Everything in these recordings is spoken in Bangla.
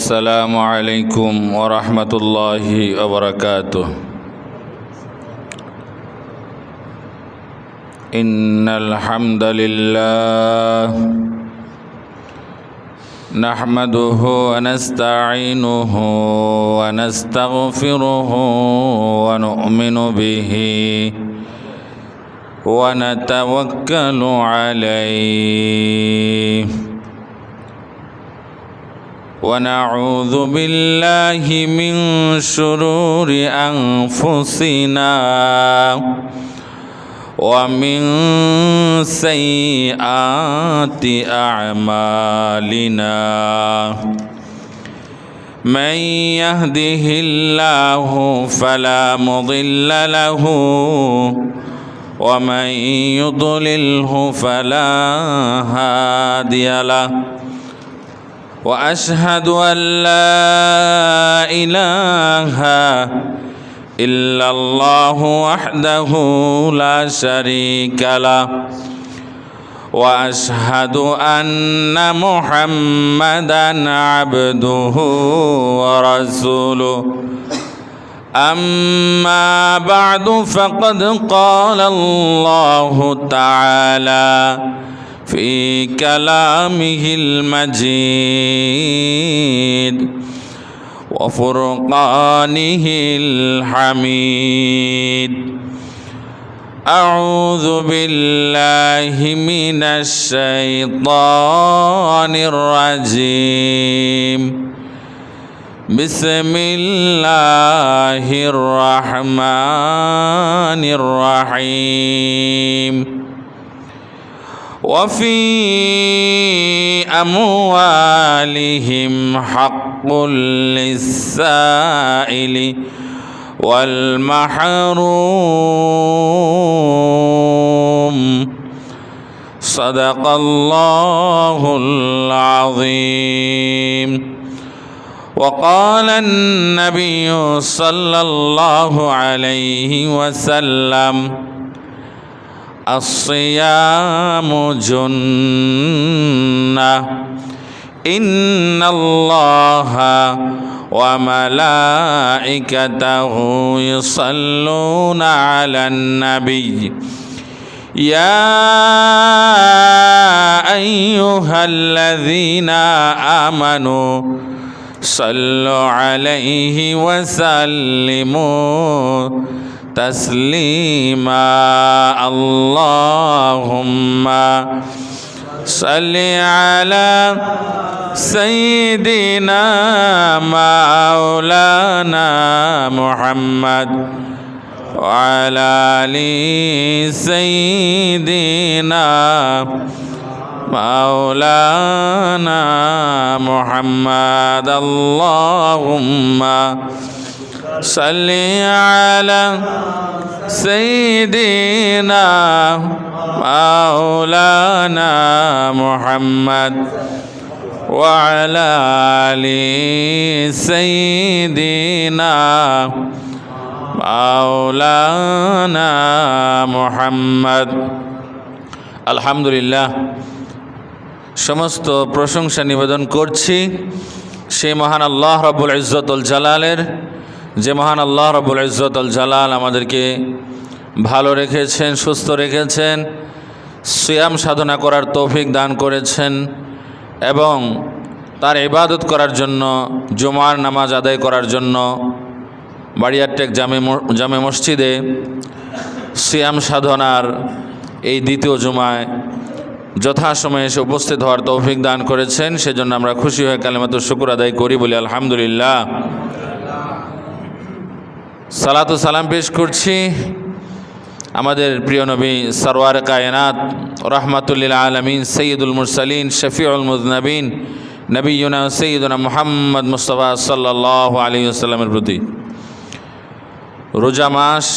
السلام عليكم ورحمة الله وبركاته. إن الحمد لله نحمده ونستعينه ونستغفره ونؤمن به ونتوكل عليه ونعوذ بالله من شرور أنفسنا ومن سيئات أعمالنا من يهده الله فلا مضل له ومن يضلله فلا هادي له وأشهد أن لا إله إلا الله وحده لا شريك له وأشهد أن محمدًا عبده ورسوله أما بعد فقد قال الله تعالى في كلامه المجيد وفرقانه الحميد أعوذ بالله من الشيطان الرجيم بسم الله الرحمن الرحيم وفي أموالهم حق للسائل والمحروم صدق الله العظيم. وقال النبي صلى الله عليه وسلم الصيام جنة إن الله وملائكته يصلون على النبي يا أيها الذين آمنوا صلوا عليه وسلموا تسليما اللهم صل على سيدنا مولانا محمد وعلى آل سيدنا مولانا محمد اللهم صل على سيدنا مولانا محمد وعلى آل سيدنا مولانا محمد আলহামদুলিল্লাহ সমস্ত প্রশংসা নিবেদন করছি সেই মহান আল্লাহ রাব্বুল ইজ্জতুল জালালের, যে মহান আল্লাহ রাব্বুল ইজ্জতুল জালাল আমাদেরকে ভালো রেখেছেন, সুস্থ রেখেছেন, সিয়াম সাধনা করার তৌফিক দান করেছেন এবং তার ইবাদত করার জন্য, জুমার নামাজ আদায় করার জন্য বাড়িয়ারটেক জামে মসজিদে সিয়াম সাধনার এই দ্বিতীয় জুমায় যথাসময়ে এসে উপস্থিত হওয়ার তৌফিক দান করেছেন। সেজন্য আমরা খুশি হয়ে কালিমাতুশ শুকর আদায় করি, বলি আলহামদুলিল্লাহ। সালাতু সালাম পেশ করছি আমাদের প্রিয় নবী সরওয়ার কায়নাত রাহমাতুল লিল আলামিন সৈয়দুল মুরসালিন শফিউল মুযনবিন নবিয়ুনা সৈয়দুনা মুহাম্মদ মুস্তাফা সাল্লাল্লাহু আলাইহি ওয়াসাল্লামের প্রতি। রোজা মাস,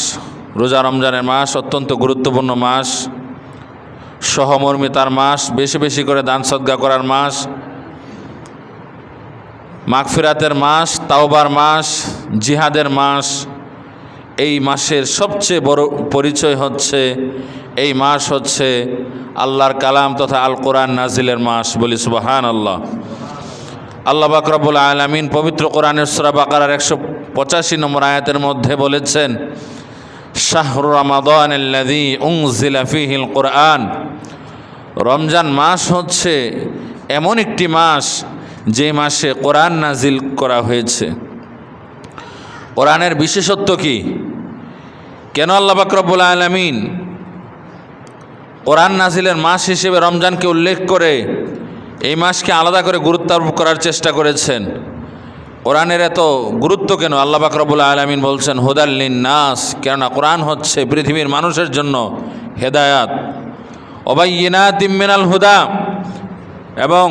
রোজা রমজানের মাস অত্যন্ত গুরুত্বপূর্ণ মাস, সহমর্মিতার মাস, বেশি বেশি করে দান সদকা করার মাস, মাগফিরাতের মাস, তাওবার মাস, জিহাদের মাস। এই মাসের সবচেয়ে বড় পরিচয় হচ্ছে এই মাস হচ্ছে আল্লাহর কালাম তথা আল কোরআন নাজিলের মাস। বলি সুবহানাল্লাহ। আল্লাহ পাক রব্বুল আলামিন পবিত্র কোরআনের সূরা বাকারার 185 নম্বর আয়াতের মধ্যে বলেছেন, শাহরু রমাদানাল্লাযী উনজিলা ফীহিল কুরআন, রমজান মাস হচ্ছে এমন একটি মাস যে মাসে কোরআন নাজিল করা হয়েছে। কোরআনের বিশেষত্ব কি? কেন আল্লাহ পাক রব্বুল আলামিন কোরআন নাজিলের মাস হিসেবে রমজানকে উল্লেখ করে এই মাসকে আলাদা করে গুরুত্ব আরোপ করার চেষ্টা করেছেন? কোরআনের এত গুরুত্ব কেন? আল্লাহ পাক রব্বুল আলামিন বলছেন হুদাল লিন্নাস, কেননা কোরআন হচ্ছে পৃথিবীর মানুষের জন্য হেদায়াত। ওয়াবায়্যিনাতিম মিনাল হুদা, এবং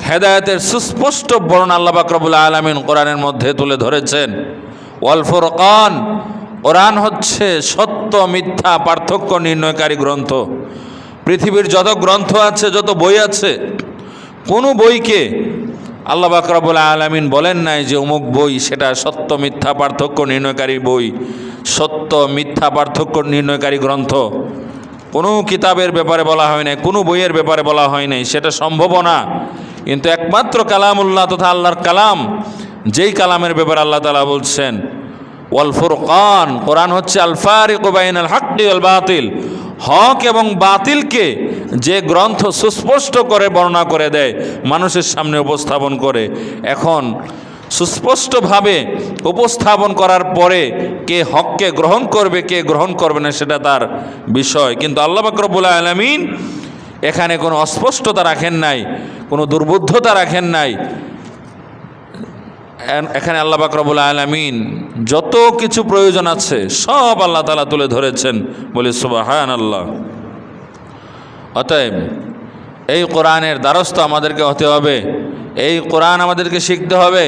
হেদায়েতের সুস্পষ্ট বর্ণনা আল্লাহ পাক রব্বুল আলামিন কোরআনের মধ্যে তুলে ধরেছেন। ওয়াল ফুরকান, কোরআন হচ্ছে সত্য মিথ্যা পার্থক্য নির্ণয়কারী গ্রন্থ। পৃথিবীর যত গ্রন্থ আছে, যত বই আছে, কোনো বইকে আল্লাহ পাক রব্বুল আলামিন বলেন নাই যে অমুক বই সেটা সত্য মিথ্যা পার্থক্য নির্ণয়কারী বই, সত্য মিথ্যা পার্থক্য নির্ণয়কারী গ্রন্থ। কোনো কিতাবের ব্যাপারে বলা হয় নাই, কোনো বইয়ের ব্যাপারে বলা হয় নাই, সেটা সম্ভব না। কিন্তু একমাত্র কালামুল্লাহ তথা আল্লাহর কালাম, যেই কালামের ব্যাপারে আল্লাহ তাআলা বলছেন ওয়াল ফুরকান, কোরআন হচ্ছে আল ফারিকু বাইনাল হাক্কি ওয়াল বাতিল, হক এবং বাতিলকে যে গ্রন্থ সুস্পষ্ট করে বর্ণনা করে দেয়, মানুষের সামনে উপস্থাপন করে। এখন সুস্পষ্টভাবে উপস্থাপন করার পরে কে হককে গ্রহণ করবে, কে গ্রহণ করবে না, সেটা তার বিষয়। কিন্তু আল্লাহ পাক রব্বুল আলামিন এখানে কোনো অস্পষ্টতা রাখেন নাই, কোনো দুর্বোধ্যতা রাখেন নাই। এখানে আল্লাহ পাক রব্বুল আলামিন যত কিছু প্রয়োজন আছে সব আল্লাহ তাআলা তুলে ধরেছেন, বলি সুবহানাল্লাহ। অতএব এই কোরআনের দ্বারস্থ আমাদেরকে হতে হবে, এই কোরআন আমাদেরকে শিখতে হবে,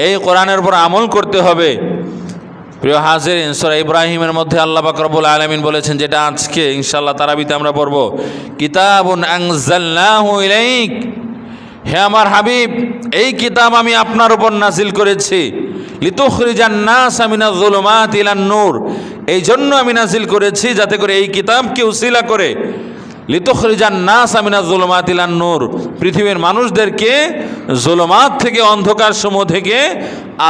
এই কোরআনের উপর আমল করতে হবে। প্রিয় হাজিরিন, সূরা ইব্রাহিমের মধ্যে আল্লাহ পাক রব্বুল আলামিন বলেছেন, যেটা আজকে ইনশাআল্লাহ তারাবিতে আমরা পড়ব, কিতাবুন আনজালনাহু ইলাইক, হে আমার হাবিব, এই কিতাব আমি আপনার উপর নাজিল করেছি, লিতুখরিজান নাসা মিনাজ যুলুমাতি ইলান নূর, এই জন্য আমি নাজিল করেছি যাতে করে এই কিতাবকে উসিলা করে লিতুখরিজান নাসা মিনাজ যুলুমাতি ইলান নূর, পৃথিবীর মানুষদেরকে জুলুমাত থেকে, অন্ধকার সমূহ থেকে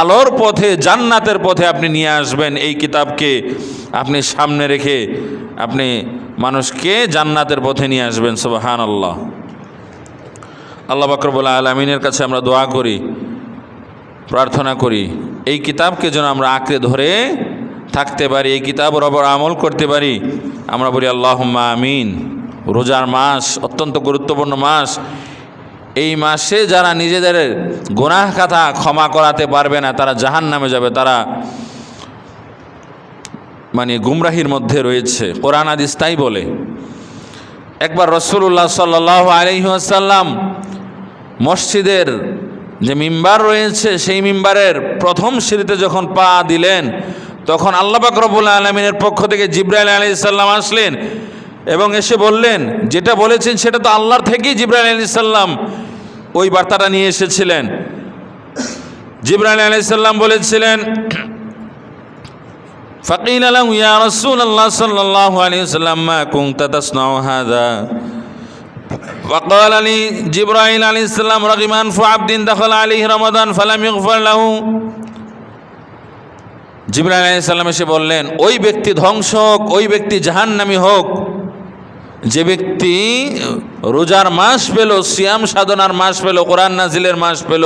আলোর পথে, জান্নাতের পথে আপনি নিয়ে আসবেন। এই কিতাবকে আপনি সামনে রেখে আপনি মানুষকে জান্নাতের পথে নিয়ে আসবেন। সুবহানাল্লাহ। আল্লাহ পাক রব্বুল আলামিনের কাছে আমরা দোয়া করি, প্রার্থনা করি, এই কিতাবকে যেন আমরা আঁকড়ে ধরে থাকতে পারি, এই কিতাবের উপর আমল করতে পারি। আমরা বলি আল্লাহুম্মা আমিন। রোজার মাস অত্যন্ত গুরুত্বপূর্ণ মাস। এই মাসে যারা নিজেদের গুনাহ খাতা ক্ষমা করাতে পারবে না, তারা জাহান্নামে যাবে, তারা গুমরাহির মধ্যে রয়েছে। কোরআন হাদিস তাই বলে। একবার রাসূলুল্লাহ সাল্লাল্লাহু আলাইহি ওয়াসাল্লাম মসজিদের যে মিম্বার রয়েছে, সেই মিম্বারের প্রথম সিঁড়িতে যখন পা দিলেন, তখন আল্লাহ পাক রব্বুল আলামিনের পক্ষ থেকে জিবরাইল আলাইহিস সালাম আসলেন এবং এসে বললেন, যেটা বলেছেন সেটা তো আল্লাহর থেকেই জিবরাইল আলাইহিস সালাম ওই বার্তাটা নিয়ে এসেছিলেন। জিবরাইল আলাইহিস সালাম বলেছিলেন, ফাকিল লাহু ইয়া রাসূলুল্লাহ সাল্লাল্লাহু আলাইহি ওয়াসাল্লাম মা কুনতা তাসনাউ হাযা, وقال لي جبرائيل عليه السلام رغم أنف عبد دخل عليه رمضان فلم يغفر له। জিবরাইল আলাইহিস সালাম এসে বললেন, ওই ব্যক্তি ধ্বংস হোক, ওই ব্যক্তি জাহান্নামী হোক, যে ব্যক্তি রোজার মাস পেল, সিয়াম সাধনার মাস পেল, কোরআন নাজিলের মাস পেল,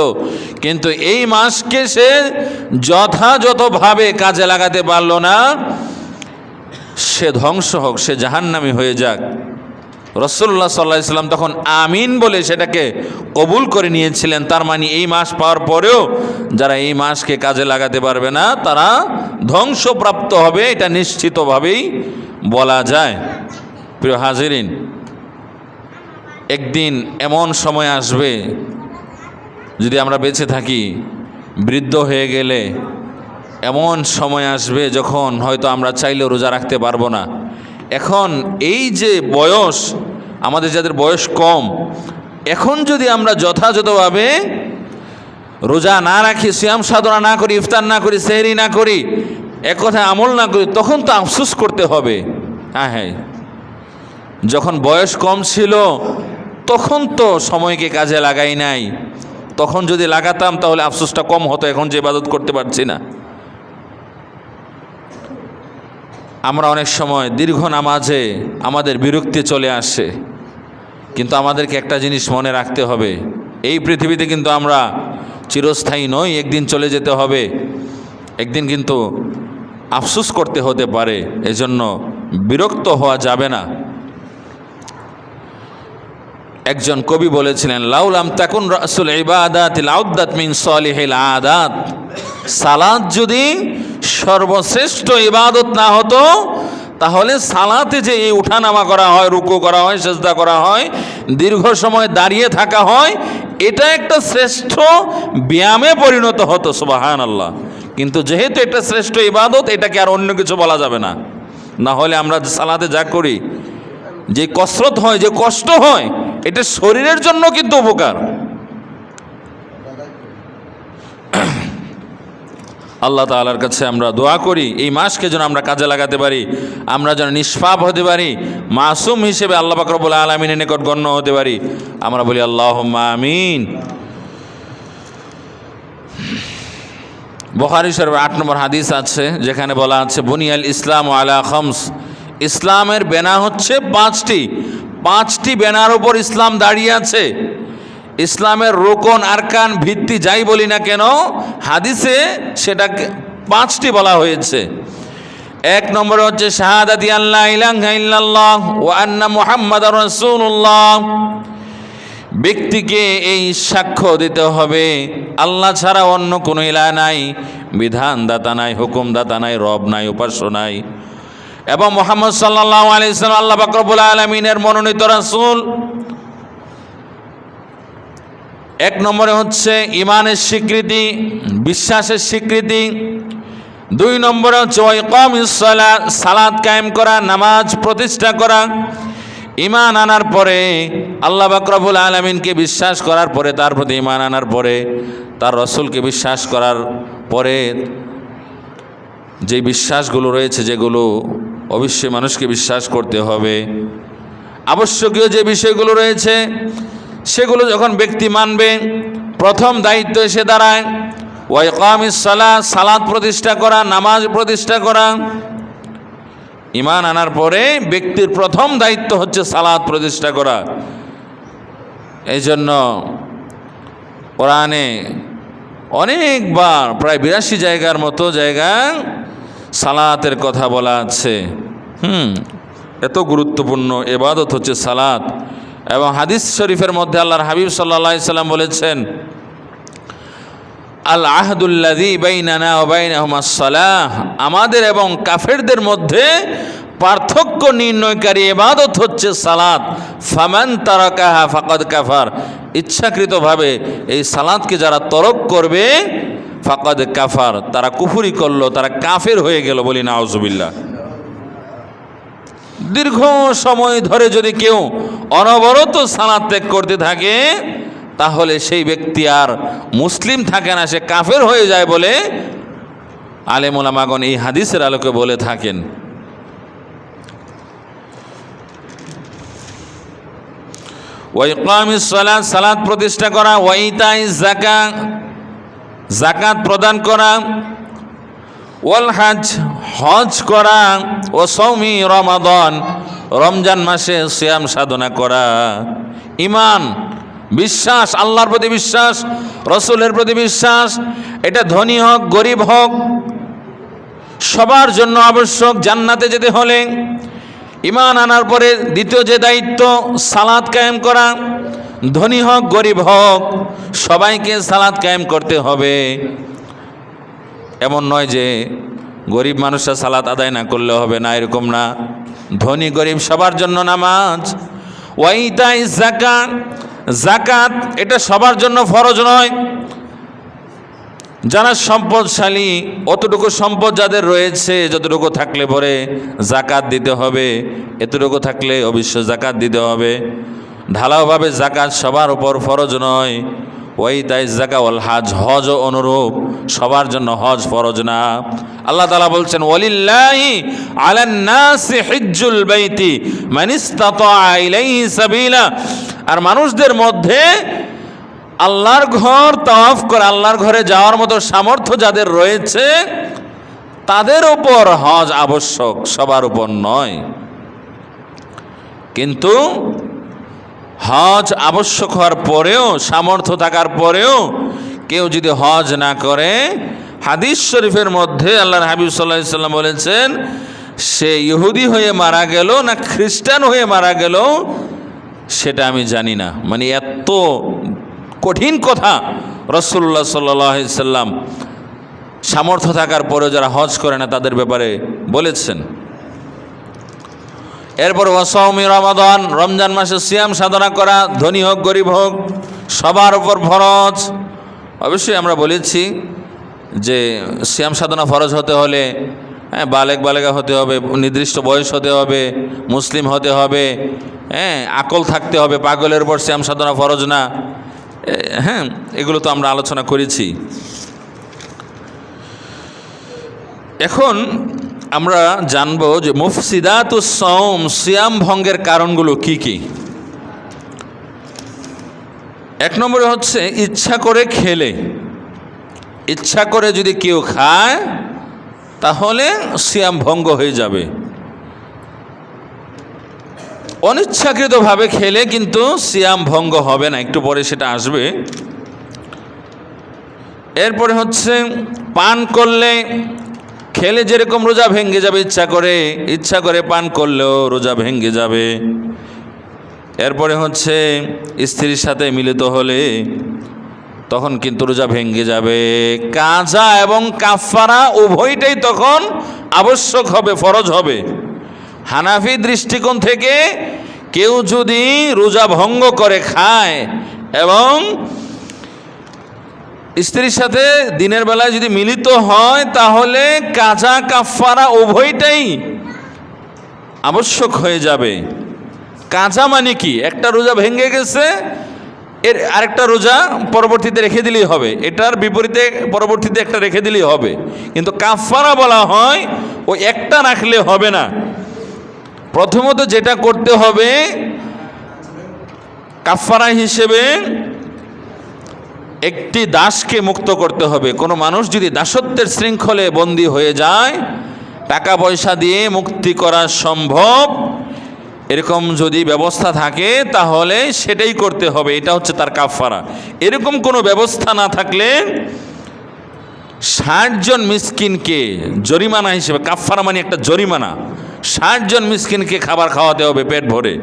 কিন্তু এই মাসকে সে যথাযথভাবে কাজে লাগাতে পারল না, সে ধ্বংস হোক, সে জাহান্নামী হয়ে যাক। রাসূলুল্লাহ সাল্লাল্লাহু আলাইহি ওয়াসাল্লাম তখন আমিন বলে সেটাকে কবুল করে নিয়েছিলেন। তার মানে এই মাস পাওয়ার পরেও যারা এই মাসকে কাজে লাগাতে পারবে না, তারা ধ্বংসপ্রাপ্ত হবে, এটা নিশ্চিতভাবেই বলা যায়। প্রিয় হাজিরিন, একদিন এমন সময় আসবে, যদি আমরা বেঁচে থাকি, বৃদ্ধ হয়ে গেলে এমন সময় আসবে যখন হয়তো আমরা চাইলেও রোজা রাখতে পারবো না। এখন এই যে বয়স, আমাদের যাদের বয়স কম, এখন যদি আমরা যথাযথভাবে রোজা না রাখি, সিয়াম সাধনা না করি, ইফতার না করি, সেহরি না করি, এক কথায় আমল না করি, তখন তো আফসোস করতে হবে। হ্যাঁ, যখন বয়স কম ছিল তখন তো সময়কে কাজে লাগাই নাই, তখন যদি লাগাতাম তাহলে আফসোসটা কম হতো, এখন যে ইবাদত করতে পারছি না। আমরা অনেক সময় দীর্ঘ নামাজে আমাদের বিরক্তি চলে আসে, কিন্তু আমাদেরকে একটা জিনিস মনে রাখতে হবে, এই পৃথিবীতে কিন্তু আমরা চিরস্থায়ী নই, একদিন চলে যেতে হবে, একদিন কিন্তু আফসোস করতে হতে পারে, এজন্য বিরক্ত হওয়া যাবে না। একজন কবি বলেছিলেন, লাউলাম তাকুন রাসুল ইবাদাত লাউদ্দাত মিন সালিহিল আদাত, সালাত যদি সর্বশ্রেষ্ঠ ইবাদত না হতো তাহলে সালাতে যে এই উঠানামা করা হয়, রুকু করা হয়, সেজদা করা হয়, দীর্ঘ সময় দাঁড়িয়ে থাকা হয়, এটা একটা শ্রেষ্ঠ ব্যায়ামে পরিণত হতো। সুবহানাল্লাহ। কিন্তু যেহেতু এটা শ্রেষ্ঠ ইবাদত, এটাকে আর অন্য কিছু বলা যাবে না। না হলে আমরা সালাতে যা করি, যে কসরত হয়, যে কষ্ট হয়, এটা শরীরের জন্য কিন্তু উপকার। আল্লাহ তাআলার কাছে আমরা দোয়া করি এই মাসকে যেন আমরা কাজে লাগাতে পারি, আমরা যেন নিষ্পাপ হতে পারি, মাসুম হিসেবে আল্লাহ পাক রব্বুল আলামিনের নিকট গণ্য হতে পারি। আমরা বলি আল্লাহুম্মা আমিন। বুখারী শরীফের 8 নম্বর হাদিস আছে, যেখানে বলা আছে, বুনিয়াল ইসলাম আলা খামস, ইসলামের বেনা হচ্ছে 5টি বেনার উপর ইসলাম দাঁড়িয়ে আছে। ইসলামের রোকন আরকান ভিত্তি যাই বলি না কেন, হাদিসে সেটা 5টি বলা হয়েছে। 1 নম্বরে হচ্ছে শাহাদাতি আল্লা ইলাহা ইল্লাল্লাহ ওয়া আন্না মুহাম্মাদার রাসূলুল্লাহ, ব্যক্তিকে এই সাক্ষ্য দিতে হবে আল্লাহ ছাড়া অন্য কোনো ইলাহ নাই, বিধানদাতা নাই, হুকুমদাতা নাই, রব নাই, উপাস্য নাই, এবং মুহাম্মদ সাল্লাল্লাহু আলাইহি ওয়াসাল্লাম আল্লাহ পাক রব্বুল আলামিনের মনোনীত রাসূল। 1 নম্বরে হচ্ছে ইমানের স্বীকৃতি, বিশ্বাসের স্বীকৃতি। 2 নম্বরে হচ্ছে ইকামিস সালাত, সালাত কায়েম করা, নামাজ প্রতিষ্ঠা করা। ঈমান আনার পরে, আল্লাহ পাক রব্বুল আলামিনকে বিশ্বাস করার পরে, তার প্রতি ঈমান আনার পরে, তার রাসূলকে বিশ্বাস করার পরে যে বিশ্বাসগুলো রয়েছে, যেগুলো অবশ্যই মানুষকে বিশ্বাস করতে হবে, আবশ্যকীয় যে বিষয়গুলো রয়েছে সেগুলো যখন ব্যক্তি মানবে, প্রথম দায়িত্ব এসে দাঁড়ায় ওয়া ইকামিস সালাত, সালাত প্রতিষ্ঠা করা, নামাজ প্রতিষ্ঠা করা। ঈমান আনার পরে ব্যক্তির প্রথম দায়িত্ব হচ্ছে সালাত প্রতিষ্ঠা করা। এই জন্য কোরআনে অনেকবার, প্রায় 82 জায়গার মতো জায়গায় সালাতের কথা বলা আছে। এত গুরুত্বপূর্ণ ইবাদত হচ্ছে সালাত। এবং হাদিস শরীফের মধ্যে আল্লাহর হাবিব সাল্লাল্লাহু আলাইহি সাল্লাম বলেছেন, আল আহদুল্লাযী বাইনানা ওয়া বাইনাহুমাস সালাহ, আমাদের এবং কাফেরদের মধ্যে পার্থক্য নির্ণয়কারী ইবাদত হচ্ছে সালাত। ফামান তারাকাহা ফাকাদ কাফার, ইচ্ছাকৃতভাবে এই সালাতকে যারা তরক করবে, ফাকাদ কাফার, তারা কুফরি করলো, তারা কাফের হয়ে গেল। বলি নাউজুবিল্লাহ। দীর্ঘ সময় ধরে যদি কেউ অনবরত সালাত ত্যাগ করতে থাকে, তাহলে সেই ব্যক্তি আর মুসলিম থাকে না, সে কাফের হয়ে যায় বলে আলেম ওলামাগণ এই হাদিসের আলোকে বলে থাকেন। ওয়া ইকামিস সালাত, সালাত প্রতিষ্ঠা করা, ওয়া ইতাইজ যাকাত, যাকাত প্রদান করা, ওয়াল হজ, হজ করা, ও সৌমি রমাদান, রমজান মাসে সিয়াম সাধনা করা। ঈমান, বিশ্বাস, আল্লাহর প্রতি বিশ্বাস, রসুলের প্রতি বিশ্বাস, এটা ধনী হোক গরিব হোক সবার জন্য আবশ্যক। জান্নাতে যেতে হলে ঈমান আনার পরে দ্বিতীয় যে দায়িত্ব, সালাত কায়েম করা। ধনী হোক গরিব হোক সবাইকে সালাত কায়েম করতে হবে। এমন নয় যে গরিব মানুষরা সালাত আদায় না করলে হবে না, এরকম না। ধনী গরিব সবার জন্য নামাজ। ওয়া ইতাইজ যাকাত, যাকাত এটা সবার জন্য ফরজ নয়। যারা সম্পদশালী, অতটুকু সম্পদ যাদের রয়েছে, যতটুকু থাকলে পরে যাকাত দিতে হবে, এতটুকু থাকলে অবশ্য যাকাত দিতে হবে। ঢালাওভাবে যাকাত সবার উপর ফরজ নয়। ওয়াইতাইজ যাকাত ওয়াল হজ, হজও অনুরূপ, সবার জন্য হজ ফরজ না। আল্লাহ তাআলা বলছেন, ওয়ালিল্লাহি আলান নাসি হিজ্জুল বাইতি মান ইসতাতা ইলাইহি সাবিলা, আর মানুষদের মধ্যে আল্লাহর ঘর তাওয়াফ করে আল্লাহর ঘরে যাওয়ার মতো সামর্থ্য যাদের রয়েছে তাদের উপর হজ আবশ্যক, সবার উপর নয়। কিন্তু হজ আবশ্যক হওয়ার পরেও, সামর্থ্য থাকার পরেও কেউ যদি হজ না করে, হাদিস শরীফের মধ্যে আল্লাহর হাবিব সাল্লাল্লাহু আলাইহি ওয়াসাল্লাম বলেছেন, সে ইহুদি হয়ে মারা গেল না খ্রিস্টান হয়ে মারা গেল সেটা আমি জানি না। মানে এত কঠিন কথা রাসূলুল্লাহ সাল্লাল্লাহু আলাইহি ওয়াসাল্লাম সামর্থ্য থাকার পরেও যারা হজ করে না তাদের ব্যাপারে বলেছেন। এরপর ওয়াসাউমি রমাদান, রমজান মাসে সিয়াম সাধনা করা, ধনী হোক গরিব হোক সবার উপর ফরজ। অবশ্যই আমরা বলেছি যে সিয়াম সাধনা ফরজ হতে হলে বালেগ বালেগা হতে হবে, নির্দিষ্ট বয়স হতে হবে, মুসলিম হতে হবে, আকল থাকতে হবে। পাগলের উপর সিয়াম সাধনা ফরজ না। এগুলো তো আমরা আলোচনা করেছি। এখন আমরা জানব যে মুফসিদাতুস সাওম, সিয়াম ভঙ্গের কারণগুলো কি কি। এক নম্বরে হচ্ছে ইচ্ছা করে খেলে। ইচ্ছা করে যদি কেউ খায় তাহলে সিয়াম ভঙ্গ হয়ে যাবে। অনিচ্ছাকৃতভাবে খেলে কিন্তু সিয়াম ভঙ্গ হবে না, একটু পরে সেটা আসবে। এরপরে হচ্ছে পান করলে, খেলে যেরকম রোজা ভেঙে যাবে, ইচ্ছা করে পান করলেও রোজা ভেঙে যাবে। এরপরে হচ্ছে স্ত্রীর সাথে মিলিত হলে তখন কিন্তু রোজা ভেঙে যাবে। কাজা এবং কাফারা উভয়টাই তখন আবশ্যক হবে, ফরজ হবে। হানাফি দৃষ্টিকোণ থেকে কেউ যদি রোজা ভঙ্গ করে খায় এবং স্ত্রীর সাথে দিনের বেলায় যদি মিলিত হয় তাহলে কাজা কাফারা উভয়টাই আবশ্যক হয়ে যাবে। কাজা মানে কি? একটা রোজা ভেঙে গেছে, এর আরেকটা রোজা পরবর্তীতে রেখে দিলেই হবে, এটার বিপরীতে পরবর্তীতে একটা রেখে দিলেই হবে। কিন্তু কাফারা বলা হয় ওই একটা রাখলে হবে না। প্রথমত যেটা করতে হবে, কাফারা হিসেবে একটি দাসকে মুক্ত করতে হবে। কোনো মানুষ যদি দাসত্বের শৃঙ্খলে বন্দী হয়ে যায়, টাকা পয়সা দিয়ে মুক্তি করা সম্ভব এরকম যদি ব্যবস্থা থাকে তাহলে সেটাই করতে হবে। এটা হচ্ছে তার কাফারা। এরকম কোনো ব্যবস্থা না থাকলে 60 জন মিসকিনকে জরিমানা হিসেবে, কাফারা মানে একটা জরিমানা, 60 জন মিসকিনকে খাবার খাওয়াতে হবে পেট ভরে।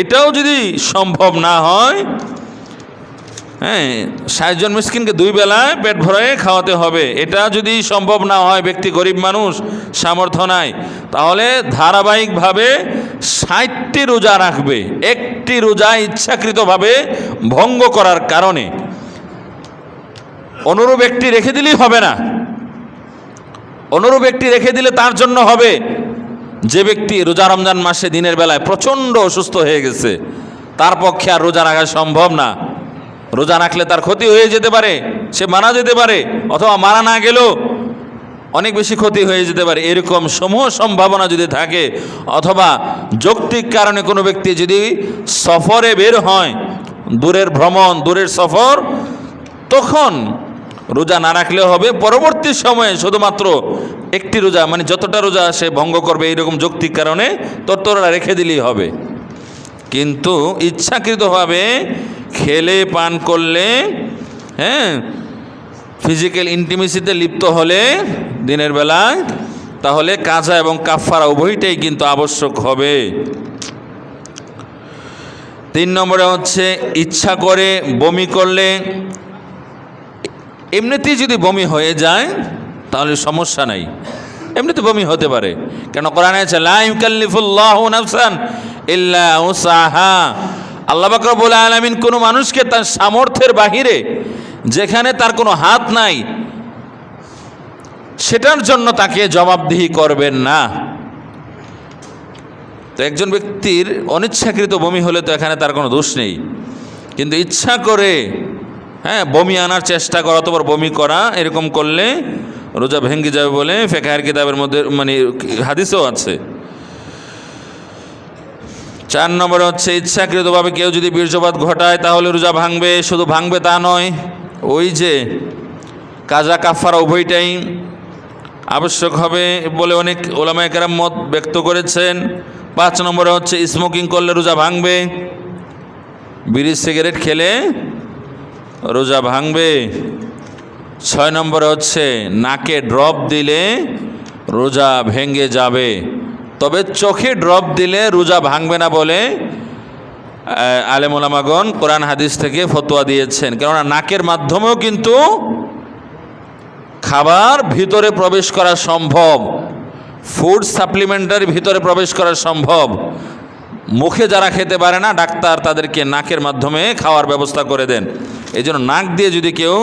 এটাও যদি সম্ভব না হয়, 60 জন মিসকিনকে 2 বেলায় পেট ভরে খাওয়াতে হবে, এটা যদি সম্ভব না হয়, ব্যক্তি গরিব মানুষ, সামর্থ্য নাই, তাহলে ধারাবাহিকভাবে 60টি রোজা রাখবে। একটি রোজা ইচ্ছাকৃতভাবে ভঙ্গ করার কারণে অনুরূপ একটি রেখে দিলেই হবে না। অনুরূপ একটি রেখে দিলে তার জন্য হবে যে ব্যক্তি রোজা রমজান মাসে দিনের বেলায় প্রচণ্ড অসুস্থ হয়ে গেছে, তার পক্ষে আর রোজা রাখা সম্ভব না। রোজা রাখলে তার ক্ষতি হয়ে যেতে পারে, সে মারা যেতে পারে, অথবা মারা না গেলেও অনেক বেশি ক্ষতি হয়ে যেতে পারে। এরকম সমূহ সম্ভাবনা যদি থাকে, অথবা যৌক্তিক কারণে কোনো ব্যক্তি যদি সফরে বের হয়, দূরের ভ্রমণ, দূরের সফর, তখন রোজা না রাখলেও হবে। পরবর্তী সময়ে শুধুমাত্র একটি রোজা, মানে যতটা রোজা সে ভঙ্গ করবে এইরকম যৌক্তিক কারণে ততটা রেখে দিলেই হবে। কিন্তু ইচ্ছাকৃতভাবে খেলে পান করলে, ফিজিক্যাল ইন্টিমেসিতে লিপ্ত হলে দিনের বেলায়, তাহলে কাজা এবং কাফারা উভয়টাই কিন্তু আবশ্যক হবে। 3 নম্বরে হচ্ছে ইচ্ছা করে বমি করলে। এমনিতেই যদি বমি হয়ে যায় তাহলে সমস্যা নাই, এমনিতে বমি হতে পারে। কেন কোরআনে আছে লা ইউকাল্লিফুল্লাহু নাফসান ইল্লা উসাহা। আল্লাহ পাক রব্বুল আলামিন কোনো মানুষকে তার সামর্থ্যের বাহিরে, যেখানে তার কোনো হাত নাই, সেটার জন্য তাকে জবাবদিহি করবেন না। তো একজন ব্যক্তির অনিচ্ছাকৃত বমি হলে তো এখানে তার কোনো দোষ নেই, কিন্তু ইচ্ছা করে বমি আনার চেষ্টা করা অথবা বমি করা, এরকম করলে রোজা ভেঙে যাবে বলে ফিকহের কিতাবের মধ্যে মানে হাদিসেও আছে। 4 নম্বরে হচ্ছে ইচ্ছাকৃতভাবে কেউ যদি বীর্যপাত ঘটায় তাহলে রোজা ভাঙবে। শুধু ভাঙবে তা নয়, ওই যে কাজা কাফারা উভয়টাই আবশ্যক হবে বলে অনেক ওলামায়ে কেরাম মত ব্যক্ত করেছেন। 5 নম্বরে হচ্ছে স্মোকিং করলে রোজা ভাঙবে, বিড়ি সিগারেট খেলে রোজা ভাঙবে। 6 নম্বরে হচ্ছে নাকে ড্রপ দিলে রোজা ভেঙে যাবে, তবে চোখে ড্রপ দিলে রোজা ভাঙবে না বলে আলেম ওলামাগণ কোরআন হাদিস থেকে ফতোয়া দিয়েছেন। কেননা নাকের মাধ্যমেও কিন্তু খাবার ভিতরে প্রবেশ করা সম্ভব, ফুড সাপ্লিমেন্টারি ভিতরে প্রবেশ করা সম্ভব। মুখে যারা খেতে পারে না, ডাক্তার তাদেরকে নাকের মাধ্যমে খাওয়ার ব্যবস্থা করে দেন। এই জন্য নাক দিয়ে যদি কেউ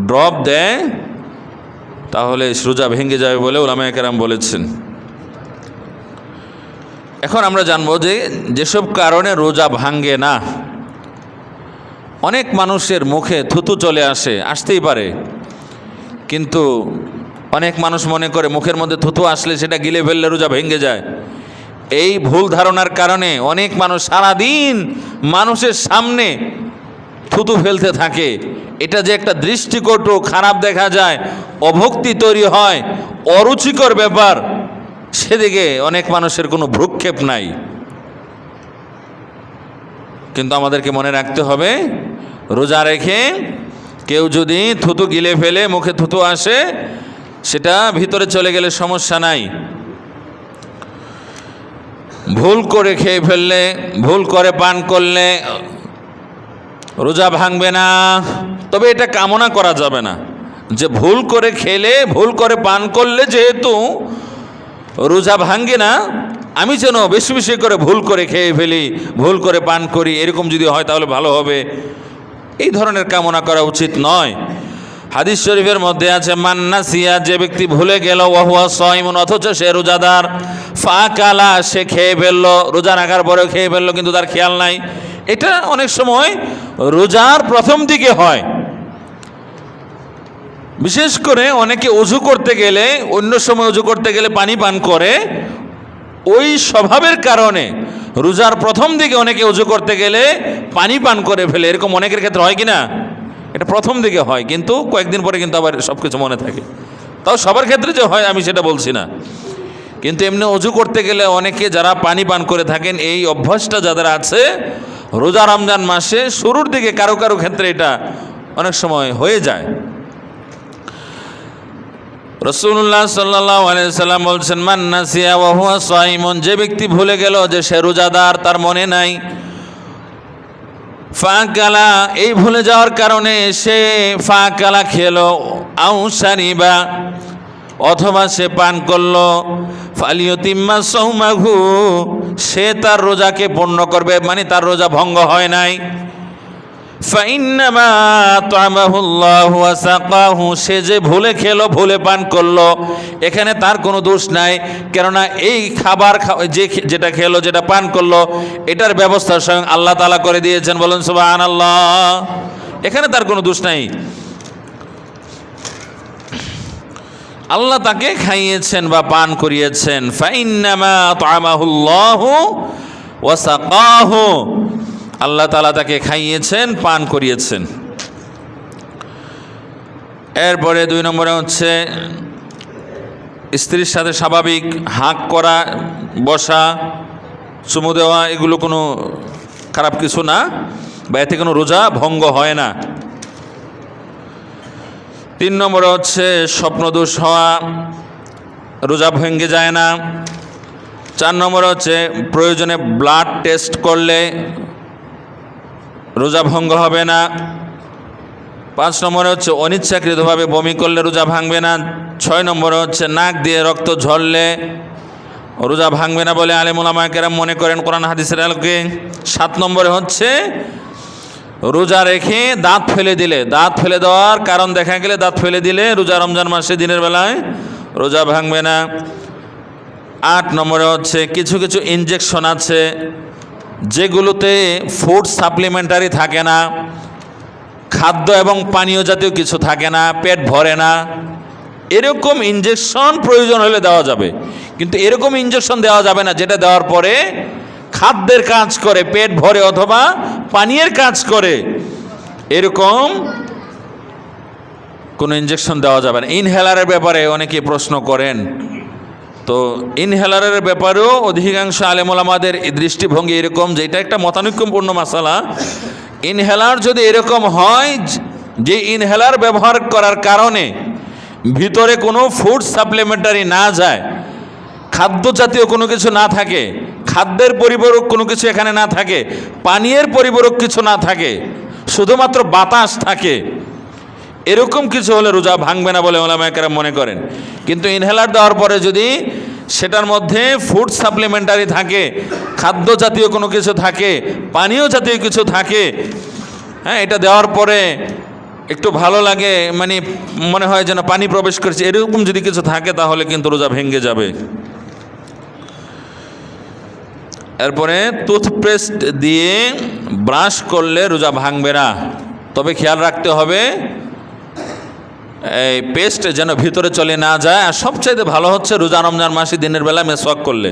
ড্রপ দেয় তাহলে রোজা ভেঙে যাবে বলে উলামায়ে কেরাম বলেছেন। এখন আমরা জানবো যে যেসব কারণে রোজা ভাঙে না। অনেক মানুষের মুখে থুতু চলে আসতেই পারে, কিন্তু অনেক মানুষ মনে করে মুখের মধ্যে থুতু আসলে সেটা গিলে ফেললে রোজা ভেঙে যায়। এই ভুল ধারণার কারণে অনেক মানুষ সারাদিন মানুষের সামনে থুতু ফেলতে থাকে। এটা যে একটা দৃষ্টিকটু, খারাপ দেখা যায়, অভক্তি তৈরি হয়, অরুচিকর ব্যাপার, সেদিকে অনেক মানুষের কোনো ভ্রুক্ষেপ নাই। কিন্তু আমাদেরকে মনে রাখতে হবে, রোজা রেখে কেউ যদি থুতু গিলে ফেলে, মুখে থুতু আসে, সেটা ভিতরে চলে গেলে সমস্যা নাই। ভুল করে খেয়ে ফেললে, ভুল করে পান করলে রোজা ভাঙবে না। তবে এটা কামনা করা যাবে না যে ভুল করে খেলে, ভুল করে পান করলে যেহেতু রোজা ভাঙে না, আমি যেন বেশি বেশি করে ভুল করে খেয়ে ফেলি, ভুল করে পান করি, এরকম যদি হয় তাহলে ভালো হবে, এই ধরনের কামনা করা উচিত নয়। হাদিস শরীফের মধ্যে আছে, মান নাসিয়া, যে ব্যক্তি ভুলে গেল, ওয়া হুয়া সাইমুন, অথচ সে রোজাদার, ফাকালা, সে খেয়ে ফেললো, রোজা রাখার পরেও খেয়ে ফেললো কিন্তু তার খেয়াল নাই। এটা অনেক সময় রোজার প্রথম দিকে হয়। বিশেষ করে অনেকে অজু করতে গেলে, অন্য সময় অজু করতে গেলে পানি পান করে, ওই স্বভাবের কারণে রোজার প্রথম দিকে অনেকে অজু করতে গেলে পানি পান করে ফেলে। এরকম অনেকের ক্ষেত্রে হয় কি না? এটা প্রথম দিকে হয়, কিন্তু কয়েকদিন পরে কিন্তু আবার সব কিছু মনে থাকে। তাও সবার ক্ষেত্রে যে হয় আমি সেটা বলছি না, কিন্তু এমনি অজু করতে গেলে অনেকে যারা পানি পান করে থাকেন, এই অভ্যাসটা যাদের আছে, রোজা রমজান মাসে শুরুর দিকে কারো কারো ক্ষেত্রে এটা অনেক সময় হয়ে যায়। রাসূলুল্লাহ সাল্লাল্লাহু আলাইহি সাল্লাম বলছেন, মান নাসিয়া ওয়া হুয়া সাইমুন, যে ব্যক্তি ভুলে গেল যে সে রোজাদার, তার মনে নাই, ফাকালা, এই ভুলে যাওয়ার কারণে সে ফাকালা খেলো, আও শারিবা, অথবা সে পান করলো, ফালিয়ুতিম্মা সাওমাহু, সে তার রোজাকে পূর্ণ করবে, মানে তার রোজা ভঙ্গ হয় নাই। ফাইন্নামা আত'আমাহুল্লাহু ওয়া সাকাহু, সে যে ভুলে খেলো, ভুলে পান করলো, এখানে তার কোনো দোষ নাই। কেননা এই খাবার যেটা খেলো, যেটা পান করলো, এটার ব্যবস্থা স্বয়ং আল্লাহ তাআলা করে দিয়েছেন। বলুন সুবহানাল্লাহ। এখানে তার কোনো দোষ নাই, আল্লাহ তাকে খাইয়েছেন বা পান করিয়েছেন। ফাইন্নামা আত'আমাহুল্লাহু ওয়া সাকাহু, আল্লাহ তাআলা তাকে খাইয়েছেন, পান করিয়েছেন। এরপরে 2 নম্বরে হচ্ছে স্ত্রীর সাথে স্বাভাবিক হাঁক করা, বসা, চুমু দেওয়া, এগুলো কোনো খারাপ কিছু না, বা এতে কোনো রোজা ভঙ্গ হয় না। 3 নম্বরে হচ্ছে স্বপ্নদোষ হওয়া, রোজা ভেঙে যায় না। 4 নম্বরে হচ্ছে প্রয়োজনে ব্লাড টেস্ট করলে রোজা ভঙ্গ হবে না। 5 নম্বরে হচ্ছে অনিচ্ছাকৃতভাবে বমি করলে রোজা ভাঙবে না। 6 নম্বরে হচ্ছে নাক দিয়ে রক্ত ঝরলে রোজা ভাঙবে না বলে আলেম ওলামায়ে কেরাম মনে করেন কোরআন হাদিসের আলোকে। 7 নম্বরে হচ্ছে রোজা রেখে দাঁত ফেলে দিলে, দাঁত ফেলে দেওয়ার কারণ দেখা গেলে দাঁত ফেলে দিলে রোজা রমজান মাসে দিনের বেলায় রোজা ভাঙবে না। 8 নম্বরে হচ্ছে কিছু কিছু ইনজেকশন আছে যেগুলোতে ফুড সাপ্লিমেন্টারি থাকে না, খাদ্য এবং পানীয় জাতীয় কিছু থাকে না, পেট ভরে না, এরকম ইনজেকশন প্রয়োজন হলে দেওয়া যাবে। কিন্তু এরকম ইনজেকশন দেওয়া যাবে না যেটা দেওয়ার পরে খাদ্যের কাজ করে, পেট ভরে, অথবা পানীয়ের কাজ করে, এরকম কোনো ইনজেকশন দেওয়া যাবে না। ইনহেলারের ব্যাপারে অনেকে প্রশ্ন করেন, তো ইনহেলারের ব্যাপারেও অধিকাংশ আলেম ওলামাদের দৃষ্টিভঙ্গি এরকম যে এটা একটা মতানৈক্যপূর্ণ মাসালা। ইনহেলার যদি এরকম হয় যে ইনহেলার ব্যবহার করার কারণে ভিতরে কোনো ফুড সাপ্লিমেন্টারি না যায়, খাদ্য জাতীয় কোনো কিছু না থাকে, খাদ্যের পরিপূরক কোনো কিছু এখানে না থাকে, পানীয়ের পরিপূরক কিছু না থাকে, শুধুমাত্র বাতাস থাকে, এরকম কিছু হলে রোজা ভাঙবে না বলে ওলামায়ে কেরাম মনে করেন। কিন্তু ইনহেলার দেওয়ার পরে যদি সেটার মধ্যে ফুড সাপ্লিমেন্টারি থাকে, খাদ্য জাতীয় কোনো কিছু থাকে, পানীয় জাতীয় কিছু থাকে, হ্যাঁ, এটা দেওয়ার পরে একটু ভালো লাগে, মানে মনে হয় যেন পানি প্রবেশ করছে, এরকম যদি কিছু থাকে তাহলে কিন্তু রোজা ভেঙে যাবে। এরপরে টুথপেস্ট দিয়ে ব্রাশ করলে রোজা ভাঙবে না, তবে খেয়াল রাখতে হবে এই পেস্ট যেন ভিতরে চলে না যায়। আর সবচাইতে ভালো হচ্ছে রোজা রমজান মাসে দিনের বেলা মেসওয়াক করলে।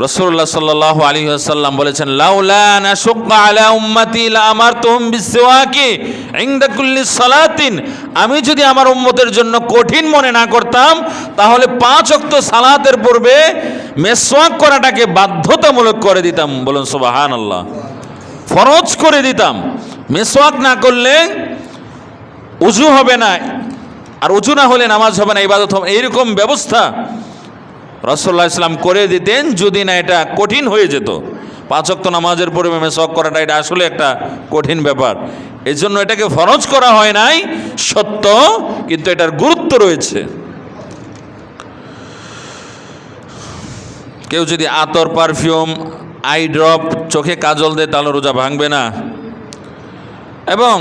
রাসূলুল্লাহ সাল্লাল্লাহু আলাইহি ওয়াসাল্লাম বলেছেন, লাউলা আন আশুক্কা আলা উম্মতি লাআমারতুহুম বিসওয়াকি ইনদা কুল্লি সালাতিন, আমি যদি আমার উম্মতের জন্য কঠিন মনে না করতাম তাহলে 5 ওয়াক্ত সালাতের পূর্বে মেসওয়াক করাটাকে বাধ্যতামূলক করে দিতাম। বলুন সুবহানাল্লাহ, ফরজ করে দিতাম। মেসওয়াক না করলে উযু হবে না, আর উযু না হলে নামাজ হবে না, ইবাদত হবে, এইরকম ব্যবস্থা রাসূলুল্লাহ ইসলাম করে দিতেন যদি না এটা কঠিন হয়ে যেত। 5 ওয়াক্ত নামাজের পূর্বে মেসওয়াক করাটা এটা আসলে একটা কঠিন ব্যাপার, এই জন্য এটাকে ফরজ করা হয় নাই সত্য, কিন্তু এটার গুরুত্ব রয়েছে। কেউ যদি আতর, পারফিউম, আই ড্রপ, চোখে কাজল দেয় তাহলে রোজা ভাঙবে না। এবং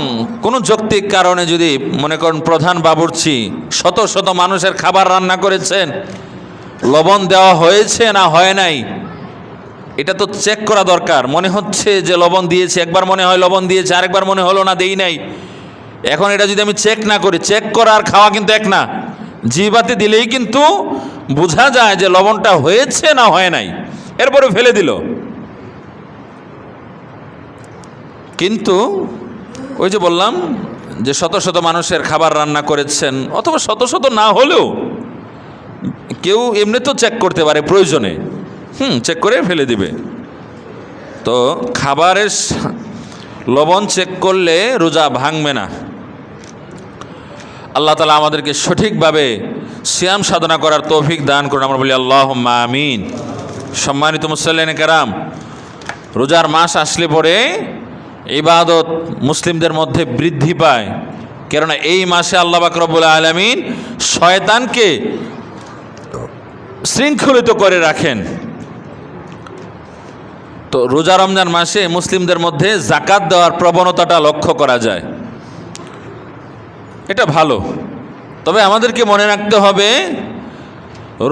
কোনো যৌক্তিক কারণে যদি মনে করেন প্রধান বাবুর্চি শত শত মানুষের খাবার রান্না করেছেন, লবণ দেওয়া হয়েছে না হয় নাই এটা তো চেক করা দরকার। মনে হচ্ছে যে লবণ দিয়েছে, একবার মনে হয় লবণ দিয়েছে, আরেকবার মনে হলো না দেই নাই। এখন এটা যদি আমি চেক না করি, চেক করা আর খাওয়া কিন্তু এক না। জিহ্বাতে দিলেই কিন্তু বোঝা যায় যে লবণটা হয়েছে না হয় নাই, এরপরে ফেলে দিল। কিন্তু ওই যে বললাম যে শত শত মানুষের খাবার রান্না করেছেন, অথবা শত শত না হলেও কেউ এমনি তো চেক করতে পারে প্রয়োজনে, চেক করে ফেলে দিবে। তো খাবারের লবণ চেক করলে রোজা ভাঙবে না। আল্লাহ তাআলা আমাদেরকে সঠিকভাবে সিয়াম সাধনা করার তৌফিক দান করুন, আমরা বলি আল্লাহুম্মা আমিন। সম্মানিত মুসল্লিন কেরাম, রোজার মাস আসলে পরে ইবাদত মুসলিমদের মধ্যে বৃদ্ধি পায়, কেননা এই মাসে আল্লাহ পাক রব্বুল আলামিন শয়তানকে শৃঙ্খলিত করে রাখেন। তো রোজা রমজান মাসে মুসলিমদের মধ্যে যাকাত দেওয়ার প্রবণতাটা লক্ষ্য করা যায়, এটা ভালো। তবে আমাদেরকে মনে রাখতে হবে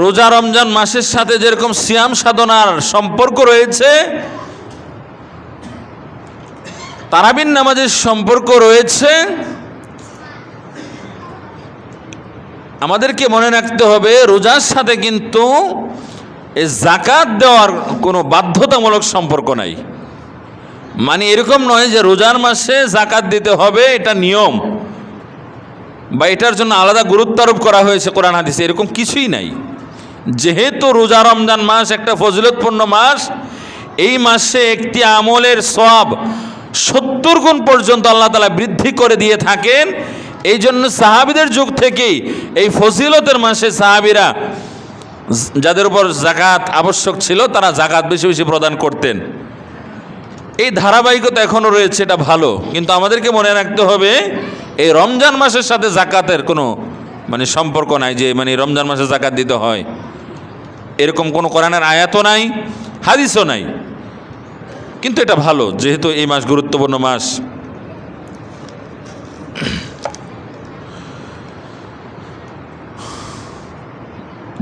রোজা রমজান মাসের সাথে যেরকম সিয়াম সাধনার সম্পর্ক রয়েছে, তারাবির নামাজের সম্পর্ক রয়েছে, আমাদেরকে মনে রাখতে হবে রোজার সাথে কিন্তু এই যাকাত দেওয়ার কোনো বাধ্যতামূলক সম্পর্ক নাই। মানে এরকম নয় যে রোজার মাসে যাকাত দিতে হবে, এটা নিয়ম বা এটার জন্য আলাদা গুরুত্ব আরোপ করা হয়েছে কোরআন হাদিসে, এরকম কিছুই নাই। যেহেতু রোজা রমজান মাস একটা ফজিলতপূর্ণ মাস, এই মাসে একটি আমলের সওয়াব 70 গুণ পর্যন্ত আল্লাহ তাআলা বৃদ্ধি করে দিয়ে থাকেন। এই জন্য সাহাবীদের যুগ থেকেই এই ফজিলতের মাসে সাহাবীরা যাদের উপর যাকাত আবশ্যক ছিল তারা যাকাত বেশি বেশি প্রদান করতেন। এই ধারাবাহিকতা এখনও রয়েছে, এটা ভালো। কিন্তু আমাদেরকে মনে রাখতে হবে এই রমজান মাসের সাথে যাকাতের কোনো সম্পর্ক নাই, যে রমজান মাসে যাকাত দিতে হয়, এরকম কোনো কোরআনের আয়াতও নাই, হাদিসও নাই। কিন্তু এটা ভালো, যেহেতু এই মাস গুরুত্বপূর্ণ মাস।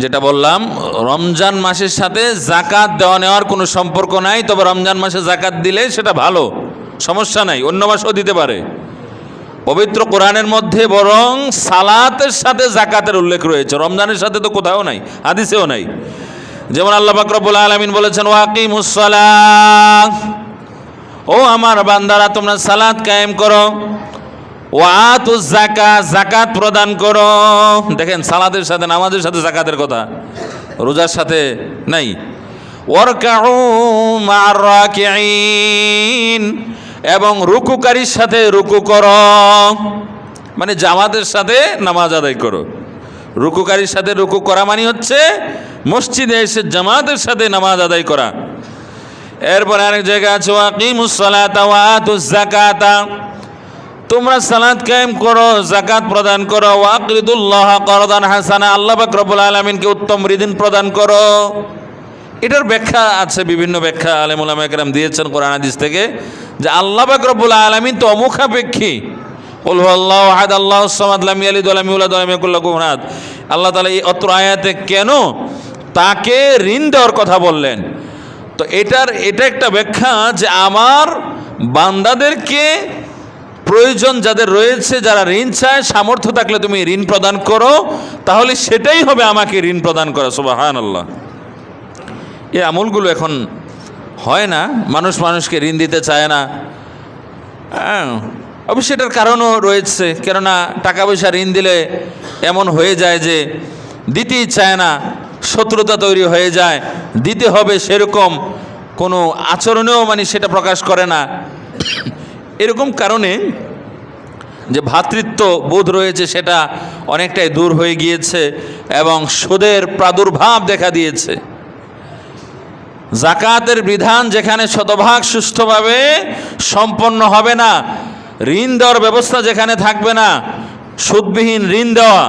যেটা বললাম, রমজান মাসের সাথে যাকাত দেওয়া নেওয়ার কোনো সম্পর্ক নাই, তবে রমজান মাসে যাকাত দিলে সেটা ভালো, সমস্যা নাই, অন্য মাসও দিতে পারে। পবিত্র কোরআনের মধ্যে বরং সালাতের সাথে যাকাতের উল্লেখ রয়েছে, রমজানের সাথে তো কোথাও নাই, হাদিসেও নাই। যেমন আল্লাহ পাক রব্বুল আলামিন বলেছেন ওয়াকিমুস সালাহ, ও আমার বান্দারা তোমরা সালাত কায়েম করো, ওয়াতুজ যাকাত, যাকাত প্রদান করো। দেখেন সালাতের সাথে নামাজের সাথে যাকাতের কথা, রোজার সাথে নাই। ওয়ারকাউ মা'আর রাকিঈন, এবং রুকুকারীর সাথে রুকু করো, মানে জামাতের সাথে নামাজ আদায় করো। রুকুকারীর সাথে রুকু করা মানে হচ্ছে মসজিদে এসে জামাতের সাথে নামাজ আদায় করা। এরপর আরেক জায়গা আছে ওয়াকিমুস সালাতা ওয়া আতুজ যাকাতা, তোমরা সালাত কায়েম করো, যাকাত প্রদান করো। ওয়াকরিদুল্লাহ করদান হাসানা, আল্লাহ পাক রব্বুল আলামিনকে উত্তম ঋণ প্রদান করো। এটার ব্যাখ্যা আছে, বিভিন্ন ব্যাখ্যা আলেম উলামা কেরাম দিয়েছেন কোরআন হাদিস থেকে, যে আল্লাহ পাক রব্বুল আলামিন তো অমুখাপেক্ষী। কুল হুয়াল্লাহু আহাদ আল্লাহুস সামাদ লাম ইয়ালিদ ওয়া লাম ইউলাদ ওয়া লাম ইয়াকুল লাহু কুফুওয়ান আহাদ। আল্লাহ তাআলা এই অত্র আয়াতে কেন তাকে ঋণ দেওয়ার কথা বললেন? তো এটা একটা ব্যাখ্যা যে আমার বান্দাদেরকে প্রয়োজন যাদের রয়েছে, যারা ঋণ চায়, সামর্থ্য থাকলে তুমি ঋণ প্রদান করো, তাহলে সেটাই হবে আমাকে ঋণ প্রদান করা। সুবহানাল্লাহ। এই আমলগুলো এখন হয় না, মানুষকে ঋণ দিতে চায় না। অবশ্যই এটার কারণও রয়েছে, কেননা টাকা পয়সা ঋণ দিলে এমন হয়ে যায় যে দিতেই চায় না, শত্রুতা তৈরি হয়ে যায়, দিতে হবে সেরকম কোনো আচরণেও মানে সেটা প্রকাশ করে না। এরকম কারণে যে ভ্রাতৃত্ব বোধ রয়েছে সেটা অনেকটাই দূর হয়ে গিয়েছে এবং সুদের প্রাদুর্ভাব দেখা দিয়েছে। যাকাতের বিধান যেখানে শতভাগ সুষ্ঠুভাবে সম্পন্ন হবে না, ঋণ দেওয়ার ব্যবস্থা যেখানে থাকবে না, সুদবিহীন ঋণ দেওয়া,